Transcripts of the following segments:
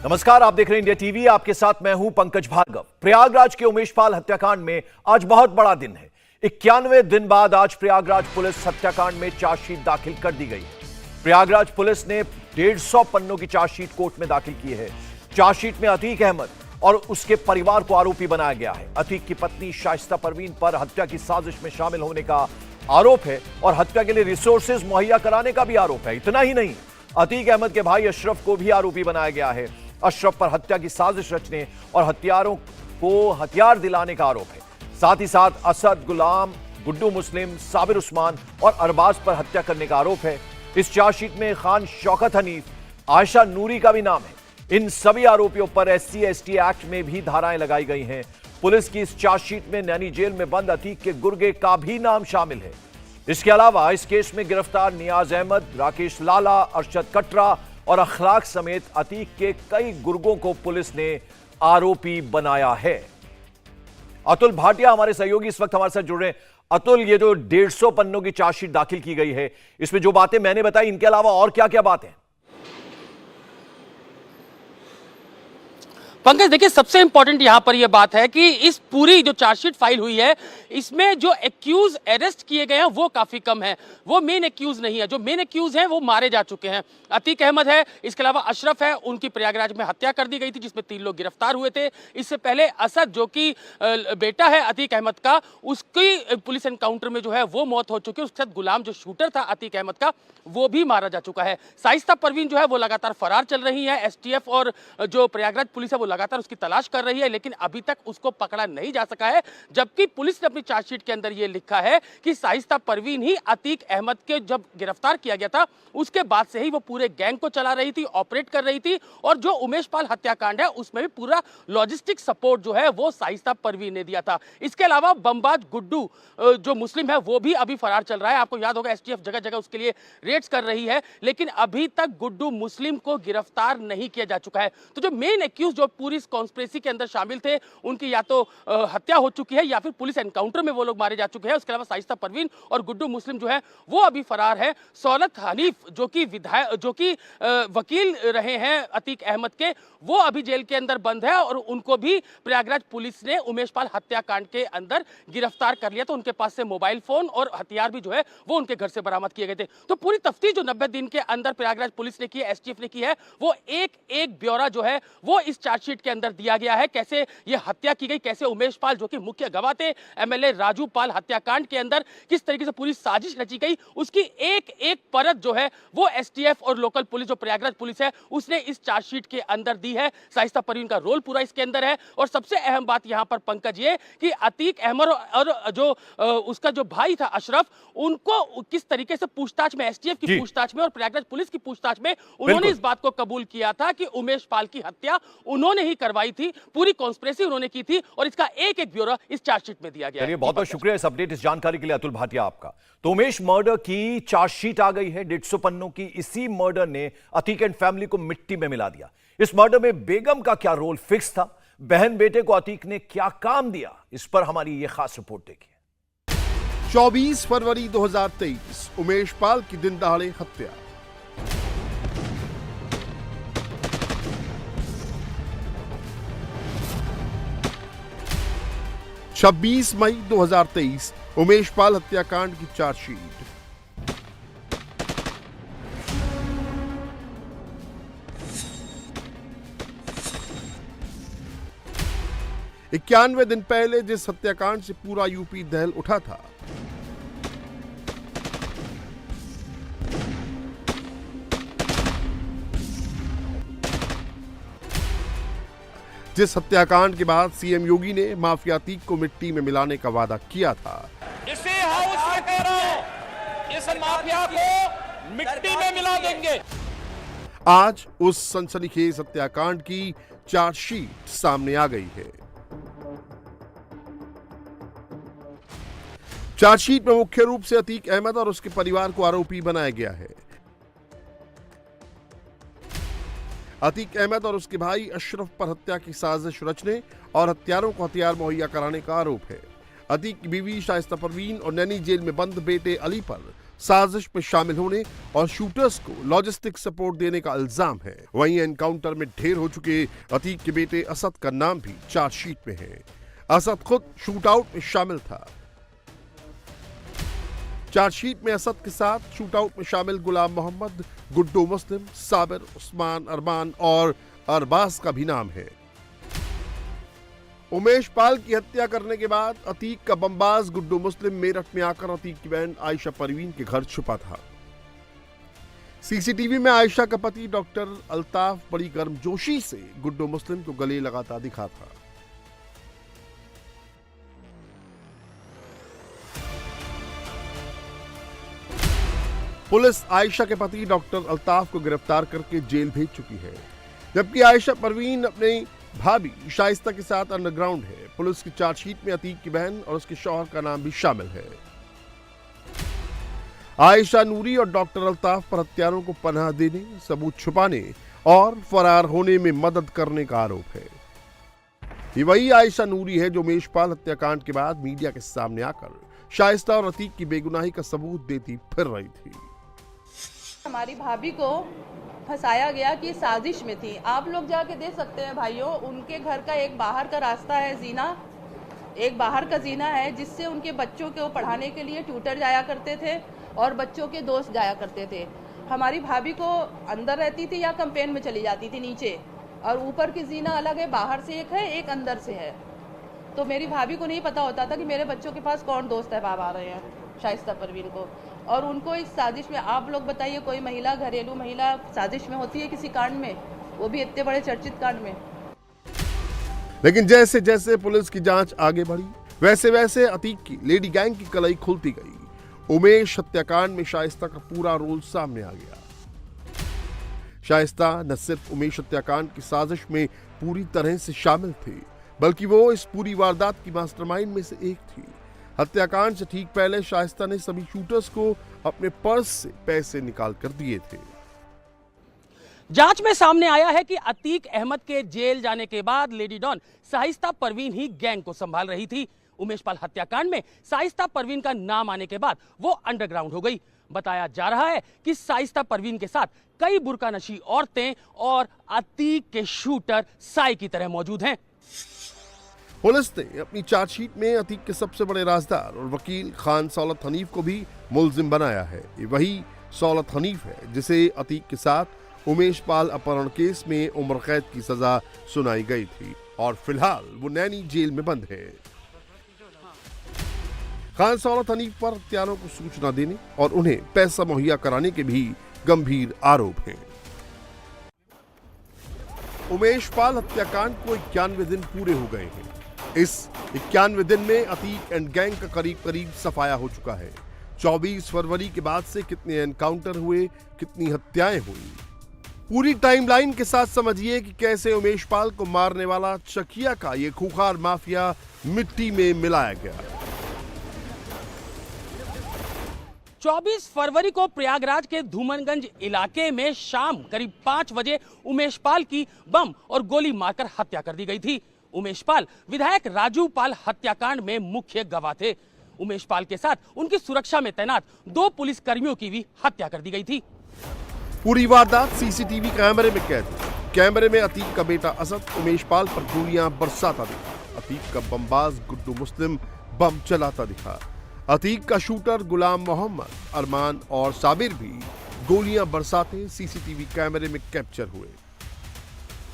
नमस्कार, आप देख रहे हैं इंडिया टीवी। आपके साथ मैं हूं पंकज भार्गव। प्रयागराज के उमेशपाल हत्याकांड में आज बहुत बड़ा दिन है। 91 दिन बाद आज प्रयागराज पुलिस हत्याकांड में चार्जशीट दाखिल कर दी गई है। प्रयागराज पुलिस ने 150 पन्नों की चार्जशीट कोर्ट में दाखिल की है। चार्जशीट में अतीक अहमद और उसके परिवार को आरोपी बनाया गया है। अतीक की पत्नी शाइस्ता परवीन पर हत्या की साजिश में शामिल होने का आरोप है और हत्या के लिए रिसोर्सेज मुहैया कराने का भी आरोप है। इतना ही नहीं, अतीक अहमद के भाई अशरफ को भी आरोपी बनाया गया है। अशरफ पर हत्या की साजिश रचने और हत्यारों को हथियार दिलाने का आरोप है। साथ ही साथ असद, गुलाम, गुड्डू मुस्लिम, साबिर उस्मान और अरबाज पर हत्या करने का आरोप है। इस चार्जशीट में खान शौकत हनीफ, आयशा नूरी का भी नाम है। इन सभी आरोपियों पर SC/ST एक्ट में भी धाराएं लगाई गई हैं। पुलिस की इस चार्जशीट में नैनी जेल में बंद अतीक के गुर्गे का भी नाम शामिल है। इसके अलावा इस केस में गिरफ्तार नियाज अहमद, राकेश लाला, अरशद कटरा और अखलाक समेत अतीक के कई गुर्गों को पुलिस ने आरोपी बनाया है। अतुल भाटिया हमारे सहयोगी इस वक्त हमारे साथ जुड़ रहे हैं। अतुल, ये जो 150 पन्नों की चार्जशीट दाखिल की गई है, इसमें जो बातें मैंने बताई, इनके अलावा और क्या क्या बातें हैं? पंकज, देखिए, सबसे इंपॉर्टेंट यहां पर यह बात है कि इस पूरी जो चार्जशीट फाइल हुई है, इसमें जो एक्यूज अरेस्ट किए गए हैं वो काफी कम है। वो मेन एक्यूज नहीं है। जो मेन एक्यूज हैं वो मारे जा चुके हैं। अतीक अहमद है, इसके अलावा अशरफ है, उनकी प्रयागराज में हत्या कर दी गई थी जिसमें 3 लोग गिरफ्तार हुए थे। इससे पहले असद, जो कि बेटा है अतीक अहमद का, उसकी पुलिस एनकाउंटर में जो है वो मौत हो चुकी है। उसके साथ गुलाम, जो शूटर था अतीक अहमद का, वो भी मारा जा चुका है। शाइस्ता परवीन जो है वो लगातार फरार चल रही है। STF और जो प्रयागराज पुलिस है वो लगातार उसकी तलाश कर रही है, लेकिन अभी तक उसको पकड़ा नहीं जा सका है। जबकि पुलिस ने अपनी चार्जशीट के अंदर यह लिखा है कि शाइस्ता परवीन ही अतीक अहमद के जब गिरफ्तार किया गया था उसके बाद से ही वो पूरे गैंग को चला रही थी, ऑपरेट कर रही थी। और जो उमेशपाल हत्याकांड है उसमें भी पूरा लॉजिस्टिक सपोर्ट जो है वो शाइस्ता परवीन ने दिया था। इसके अलावा बमबाज गुड्डू जो मुस्लिम है वो भी अभी फरार चल रहा है। आपको याद होगा STF जगह जगह उसके लिए रेड्स कर रही है, लेकिन अभी तक गुड्डू मुस्लिम को गिरफ्तार नहीं किया जा चुका है। तो जो मेन एक्यूज जो पूरी कॉन्स्पिरेसी के अंदर शामिल थे, उनकी या तो हत्या हो चुकी है या फिर पुलिस एनकाउंटर में वो लोग मारे जा चुके हैं। उसके अलावा शाइस्ता परवीन और गुड्डू मुस्लिम जो है वो अभी फरार है। सौलत हनीफ, जो कि वकील रहे हैं अतीक अहमद के, वो अभी जेल के अंदर बंद है और उनको भी प्रयागराज पुलिस ने उमेशपाल हत्याकांड के अंदर गिरफ्तार कर लिया। तो उनके पास से मोबाइल फोन और हथियार भी जो है वो उनके घर से बरामद किए गए थे। तो पूरी तफ्तीश जो 90 दिन के अंदर प्रयागराज पुलिस ने की है, STF ने की है, वो एक एक ब्यौरा जो है वो इस चार्जशीट के अंदर दिया गया है। कैसे ये हत्या की गई, कैसे उमेशपाल, जो कि मुख्य गवाह थे MLA राजू पाल हत्याकांड के अंदर, किस तरीके से पूरी साजिश रची गई, उसकी एक एक परत जो है वो STF और लोकल पुलिस जो प्रयागराज पुलिस है उसने इस चार्जशीट के अंदर दी है। शाइस्ता परवीन का रोल पूरा इसके अंदर है। और सबसे अहम बात यहां पर पंकज ये कि अतीक अहमद और जो उसका जो भाई था अशरफ, उनको किस तरीके से पूछताछ में, STF की पूछताछ में और प्रयागराज पुलिस की पूछताछ में उन्होंने इस बात को कबूल किया था कि उमेशपाल की हत्या उन्होंने ही करवाई थी, पूरी कॉन्स्पिरेसी उन्होंने की थी और इसका एक एक ब्यौरा इस चार्जशीट में दिया गया है। बहुत बहुत शुक्रिया इस अपडेट, इस जानकारी के लिए अतुल भाटिया आपका। तो उमेश मर्डर की चार्जशीट आ गई है 150 पन्नों की। इसी मर्डर ने अतीक एंड फैमिली को मिट्टी में मिला दिया। इस मर्डर में बेगम का क्या रोल फिक्स था, बहन बेटे को अतीक ने क्या काम दिया, इस पर हमारी यह खास रिपोर्ट देखिए। 24 फरवरी 2023 उमेशपाल की दिन दहाड़े हत्या। छब्बीस मई 2023 उमेशपाल हत्याकांड की चार्जशीट। इक्यानवे दिन पहले जिस हत्याकांड से पूरा यूपी दहल उठा था, जिस हत्याकांड के बाद CM योगी ने माफिया अतीक को मिट्टी में मिलाने का वादा किया था, इसी हाउस में कह रहा हूं, इस माफिया को मिट्टी में मिला देंगे। आज उस सनसनीखेज हत्याकांड की चार्जशीट सामने आ गई है। चार्जशीट में मुख्य रूप से अतीक अहमद और उसके परिवार को आरोपी बनाया गया है। अतीक अहमद और उसके भाई अशरफ पर हत्या की साजिश रचने और हत्यारों को हथियार मुहैया कराने का आरोप है। अतीक की बीवी शाइस्ता परवीन और नैनी जेल में बंद बेटे अली पर साजिश में शामिल होने और शूटर्स को लॉजिस्टिक सपोर्ट देने का इल्जाम है। वहीं एनकाउंटर में ढेर हो चुके अतीक के बेटे असद का नाम भी चार्जशीट में है। असद खुद शूटआउट में शामिल था। चार्जशीट में असद के साथ शूटआउट में शामिल गुलाम मोहम्मद, गुड्डू मुस्लिम, साबिर, उस्मान, अरमान और अरबाज का भी नाम है। उमेश पाल की हत्या करने के बाद अतीक का बमबाज गुड्डू मुस्लिम मेरठ में आकर अतीक की बहन आयशा परवीन के घर छुपा था। सीसीटीवी में आयशा का पति डॉक्टर अल्ताफ बड़ी गर्मजोशी से गुड्डू मुस्लिम को गले लगाता दिखा था। पुलिस आयशा के पति डॉक्टर अल्ताफ को गिरफ्तार करके जेल भेज चुकी है, जबकि आयशा परवीन अपनी भाभी शाइस्ता के साथ अंडरग्राउंड है। पुलिस की चार्जशीट में अतीक की बहन और उसके शौहर का नाम भी शामिल है। आयशा नूरी और डॉक्टर अल्ताफ पर हत्यारों को पनाह देने, सबूत छुपाने और फरार होने में मदद करने का आरोप है। ये वही आयशा नूरी है जो उमेश पाल हत्याकांड के बाद मीडिया के सामने आकर शाइस्ता और अतीक की बेगुनाही का सबूत देती फिर रही थी। हमारी भाभी को फंसाया गया कि साजिश में थी। आप लोग जाके देख सकते हैं भाइयों, उनके घर का एक बाहर का रास्ता है, जीना, एक बाहर का जीना है जिससे उनके बच्चों को पढ़ाने के लिए ट्यूटर जाया करते थे और बच्चों के दोस्त जाया करते थे। हमारी भाभी को अंदर रहती थी या कैंपेन में चली जाती थी नीचे, और ऊपर की जीना अलग है, बाहर से एक है, एक अंदर से है। तो मेरी भाभी को नहीं पता होता था कि मेरे बच्चों के पास कौन दोस्त है आ रहे हैं, शाइस्ता परवीन को। और उनको इस साजिश में, आप लोग बताइए, कोई महिला, घरेलू महिला साजिश में होती है किसी कांड में, वो भी इतने बड़े चर्चित कांड में। लेकिन जैसे जैसे पुलिस की जांच आगे बढ़ी, वैसे वैसे अतीक की लेडी गैंग की कलई खुलती गई। उमेश हत्याकांड में शाइस्ता का पूरा रोल सामने आ गया। शाइस्ता न सिर्फ उमेश हत्याकांड की साजिश में पूरी तरह से शामिल थी, बल्कि वो इस पूरी वारदात की मास्टरमाइंड में से एक थी। हत्याकांड से ठीक पहले शाइस्ता ने सभी शूटर्स को अपने पर्स से पैसे निकाल कर दिए थे। जांच में सामने आया है कि अतीक अहमद के जेल जाने के बाद लेडी डॉन शाइस्ता परवीन ही गैंग को संभाल रही थी। उमेश पाल हत्याकांड में शाइस्ता परवीन का नाम आने के बाद वो अंडरग्राउंड हो गई। बताया जा रहा है कि शाइस्ता परवीन के साथ कई बुर्कानशी औरतें और अतीक के शूटर साई की तरह मौजूद हैं। पुलिस ने अपनी चार्जशीट में अतीक के सबसे बड़े राजदार और वकील खान सौलत हनीफ को भी मुलजिम बनाया है। ये वही सौलत हनीफ है जिसे अतीक के साथ उमेश पाल अपहरण केस में उम्र कैद की सजा सुनाई गई थी और फिलहाल वो नैनी जेल में बंद है। खान सौलत हनीफ पर हत्यारों को सूचना देने और उन्हें पैसा मुहैया कराने के भी गंभीर आरोप हैं। उमेश पाल हत्याकांड को 91 दिन पूरे हो गए हैं। इस 91 दिन में अतीक एंड गैंग का करीब सफाया हो चुका है। 24 फरवरी के बाद से कितने एनकाउंटर हुए, कितनी हत्याएं हुई, पूरी टाइमलाइन के साथ समझिए कि कैसे उमेश पाल को मारने वाला चकिया का ये खूंखार माफिया मिट्टी में मिलाया गया। 24 फरवरी को प्रयागराज के धूमनगंज इलाके में शाम करीब 5 बजे उमेश पाल की बम और गोली मारकर हत्या कर दी गई थी। उमेश पाल विधायक राजू पाल हत्याकांड में मुख्य गवाह थे। उमेश पाल के साथ उनकी सुरक्षा में तैनात 2 पुलिस कर्मियों की भी हत्या कर दी गई थी। पूरी वारदात सीसीटीवी कैमरे में कैद है। कैमरे में अतीक का बेटा असद उमेश पाल पर गोलियां बरसाता दिखा। अतीक का बमबाज गुड्डू मुस्लिम बम चलाता दिखा। अतीक का शूटर गुलाम मोहम्मद, अरमान और साबिर भी गोलियां बरसाते सीसीटीवी कैमरे में कैप्चर हुए।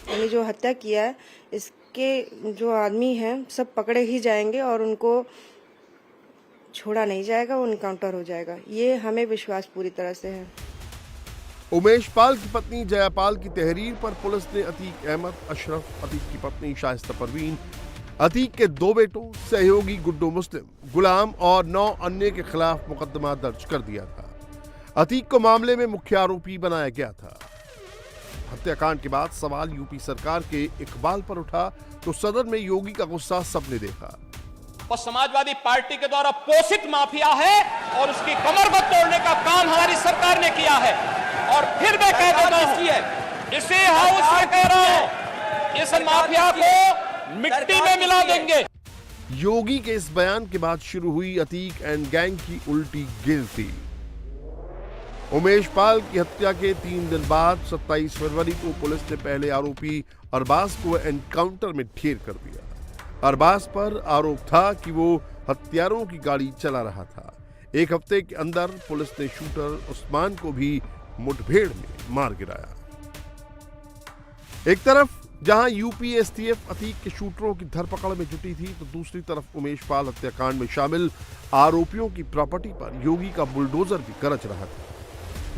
मैंने जो हत्या किया है, इसके जो आदमी हैं सब पकड़े ही जाएंगे और उनको छोड़ा नहीं जाएगा, वो इनकाउंटर हो जाएगा, ये हमें विश्वास पूरी तरह से है। उमेश पाल की पत्नी जयापाल की तहरीर पर पुलिस ने अतीक अहमद, अशरफ, अतीक की पत्नी शाइस्ता परवीन, अतीक के 2 बेटों, सहयोगी गुड्डू मुस्लिम, गुलाम और 9 अन्य के खिलाफ मुकदमा दर्ज कर दिया था। अतीक को मामले में मुख्य आरोपी बनाया गया था। हत्याकांड के बाद सवाल यूपी सरकार के इकबाल पर उठा तो सदन में योगी का गुस्सा सबने देखा। वो समाजवादी पार्टी के द्वारा पोषित माफिया है और उसकी कमरबंद तोड़ने का काम हमारी सरकार ने किया है। और फिर मैं कह देता हूं, इसी हाउस में कह रहा हूं, इस माफिया को मिट्टी में मिला देंगे। योगी के इस बयान के बाद शुरू हुई अतीक एंड गैंग की उल्टी गिनती। उमेश पाल की हत्या के 3 दिन बाद 27 फरवरी को पुलिस ने पहले आरोपी अरबाज को एनकाउंटर में ढेर कर दिया। अरबाज पर आरोप था कि वो हत्यारों की गाड़ी चला रहा था। एक हफ्ते के अंदर पुलिस ने शूटर उस्मान को भी मुठभेड़ में मार गिराया। एक तरफ जहां यूपी एसटीएफ अतीक के शूटरों की धरपकड़ में जुटी थी, तो दूसरी तरफ उमेश पाल हत्याकांड में शामिल आरोपियों की प्रॉपर्टी पर योगी का बुलडोजर भी गरज रहा था।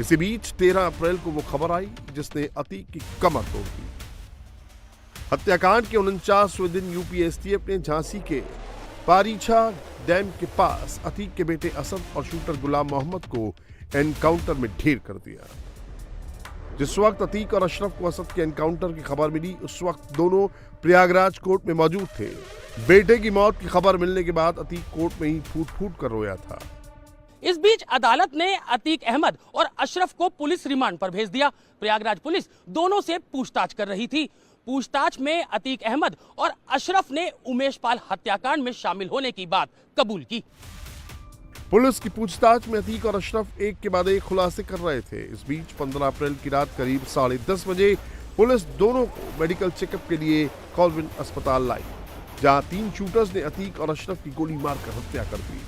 इसी बीच 13 अप्रैल को वो खबर आई जिसने अतीक की कमर तोड़ दी। हत्याकांड के 49वें दिन यूपी एसटीएफ ने झांसी के पारीछा डैम के पास अतीक के बेटे असद और शूटर गुलाम मोहम्मद को एनकाउंटर में ढेर कर दिया। जिस वक्त अतीक और अशरफ को असद के एनकाउंटर की खबर मिली, उस वक्त दोनों प्रयागराज कोर्ट में मौजूद थे। बेटे की मौत की खबर मिलने के बाद अतीक कोर्ट में ही फूट फूट कर रोया था। इस बीच अदालत ने अतीक अहमद और अशरफ को पुलिस रिमांड पर भेज दिया। प्रयागराज पुलिस दोनों से पूछताछ कर रही थी। पूछताछ में अतीक अहमद और अशरफ ने उमेश पाल हत्याकांड में शामिल होने की बात कबूल की। पुलिस की पूछताछ में अतीक और अशरफ एक के बाद एक खुलासे कर रहे थे। इस बीच 15 अप्रैल की रात करीब 10:30 बजे पुलिस दोनों को मेडिकल चेकअप के लिए कॉल्विन अस्पताल लाई, जहां 3 शूटर्स ने अतीक और अशरफ की गोली मारकर हत्या कर दी।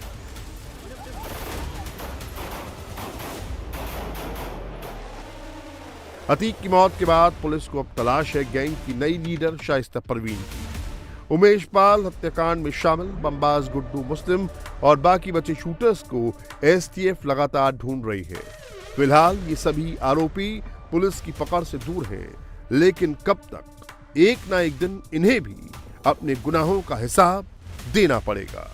अतीक की मौत के बाद पुलिस को अब तलाश है गैंग की नई लीडर शाइस्ता परवीन की। उमेश पाल हत्याकांड में शामिल बमबाज गुड्डू मुस्लिम और बाकी बचे शूटर्स को एसटीएफ लगातार ढूंढ रही है। फिलहाल ये सभी आरोपी पुलिस की पकड़ से दूर हैं, लेकिन कब तक एक ना एक दिन इन्हें भी अपने गुनाहों का हिसाब देना पड़ेगा।